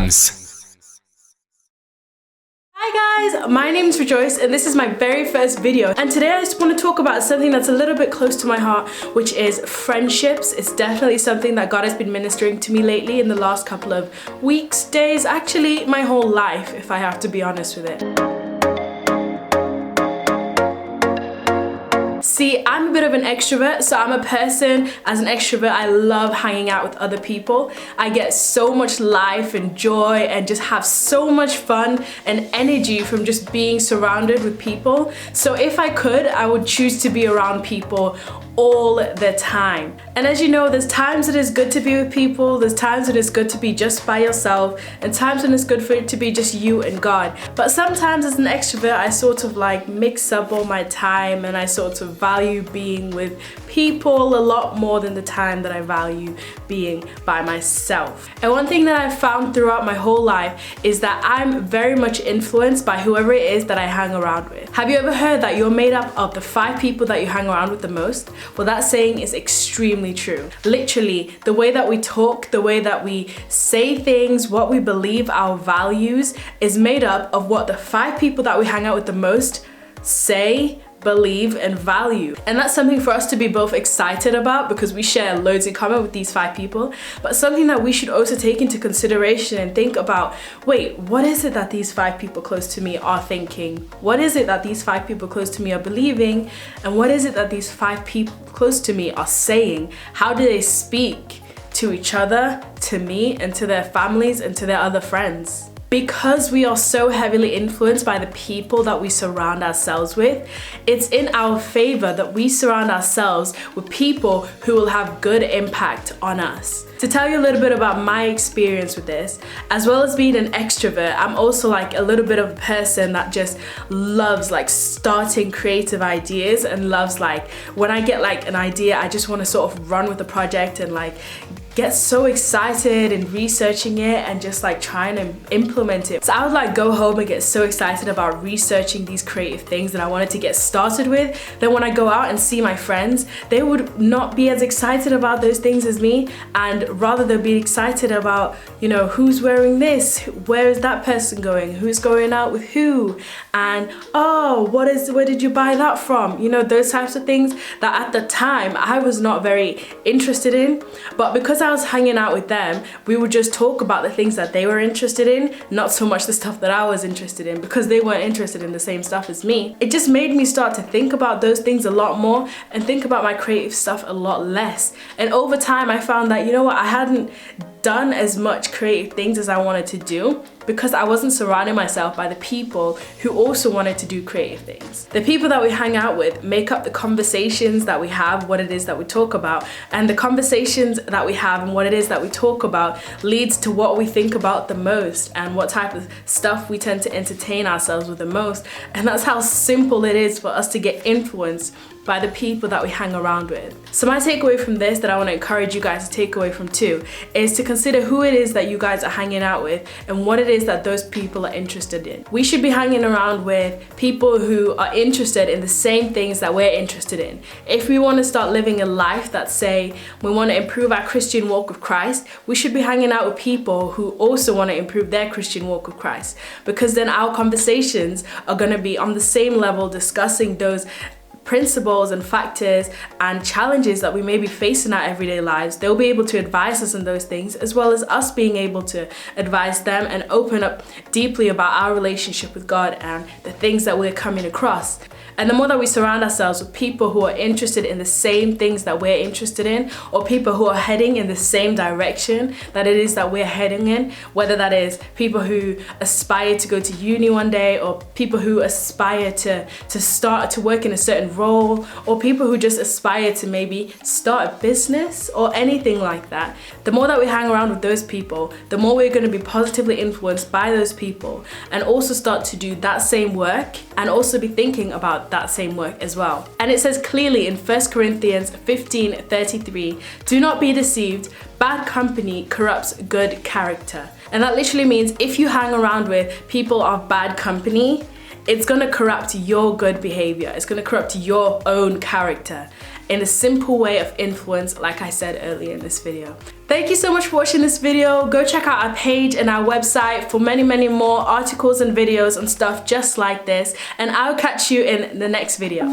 xRhythms. Hi guys, my name is Rejoice and this is my very first video, and today I just want to talk about something that's a little bit close to my heart, which is friendships. It's definitely something that God has been ministering to me lately in the last couple of weeks, days, actually my whole life, if I have to be honest with it. See, I'm a bit of an extrovert, so I'm a person, as an extrovert, I love hanging out with other people. I get so much life and joy and just have so much fun and energy from just being surrounded with people. So if I could, I would choose to be around people all the time. And as you know, there's times that it's good to be with people, there's times that it's good to be just by yourself, and times when it's good for it to be just you and God. But sometimes as an extrovert, I sort of like mix up all my time, and I sort of value being with people a lot more than the time that I value being by myself. And one thing that I've found throughout my whole life is that I'm very much influenced by whoever it is that I hang around with. Have you ever heard that you're made up of the 5 people that you hang around with the most? Well, that saying is extremely true. Literally, the way that we talk, the way that we say things, what we believe, our values is made up of what the 5 people that we hang out with the most say, believe and value. And that's something for us to be both excited about because we share loads in common with these 5 people, but something that we should also take into consideration and think about, wait, what is it that these 5 people close to me are thinking? What is it that these 5 people close to me are believing? And what is it that these 5 people close to me are saying? How do they speak to each other, to me, and to their families and to their other friends? Because we are so heavily influenced by the people that we surround ourselves with, it's in our favor that we surround ourselves with people who will have good impact on us. To tell you a little bit about my experience with this, as well as being an extrovert, I'm also like a little bit of a person that just loves like starting creative ideas and loves like when I get like an idea, I just want to sort of run with the project and like get so excited and researching it and just like trying to implement it. So I would like go home and get so excited about researching these creative things that I wanted to get started with. Then when I go out and see my friends, they would not be as excited about those things as me, and rather they'll be excited about, you know, who's wearing this, where is that person going, who's going out with who, and oh, where did you buy that from? You know, those types of things that at the time I was not very interested in, but because I was hanging out with them, we would just talk about the things that they were interested in, not so much the stuff that I was interested in, because they weren't interested in the same stuff as me. It just made me start to think about those things a lot more and think about my creative stuff a lot less. And over time I found that, you know what, I hadn't done as much creative things as I wanted to do because I wasn't surrounding myself by the people who also wanted to do creative things. The people that we hang out with make up the conversations that we have, what it is that we talk about, and the conversations that we have and what it is that we talk about leads to what we think about the most and what type of stuff we tend to entertain ourselves with the most. And that's how simple it is for us to get influenced by the people that we hang around with. So my takeaway from this that I want to encourage you guys to take away from too is to consider who it is that you guys are hanging out with and what it is that those people are interested in. We should be hanging around with people who are interested in the same things that we're interested in. If we want to start living a life that, say, we want to improve our Christian walk with Christ, we should be hanging out with people who also want to improve their Christian walk with Christ, because then our conversations are going to be on the same level, discussing those principles and factors and challenges that we may be facing in our everyday lives. They'll be able to advise us on those things, as well as us being able to advise them and open up deeply about our relationship with God and the things that we're coming across. And the more that we surround ourselves with people who are interested in the same things that we're interested in, or people who are heading in the same direction that it is that we're heading in, whether that is people who aspire to go to uni one day, or people who aspire to start to work in a certain role, or people who just aspire to maybe start a business or anything like that, the more that we hang around with those people, the more we're going to be positively influenced by those people and also start to do that same work and also be thinking about that same work as well. And it says clearly in 1 Corinthians 15:33, do not be deceived, bad company corrupts good character. And that literally means if you hang around with people of bad company, it's gonna corrupt your good behavior. It's gonna corrupt your own character. in a simple way of influence, like I said earlier in this video. Thank you so much for watching this video. Go check out our page and our website for many, many more articles and videos and stuff just like this. And I'll catch you in the next video.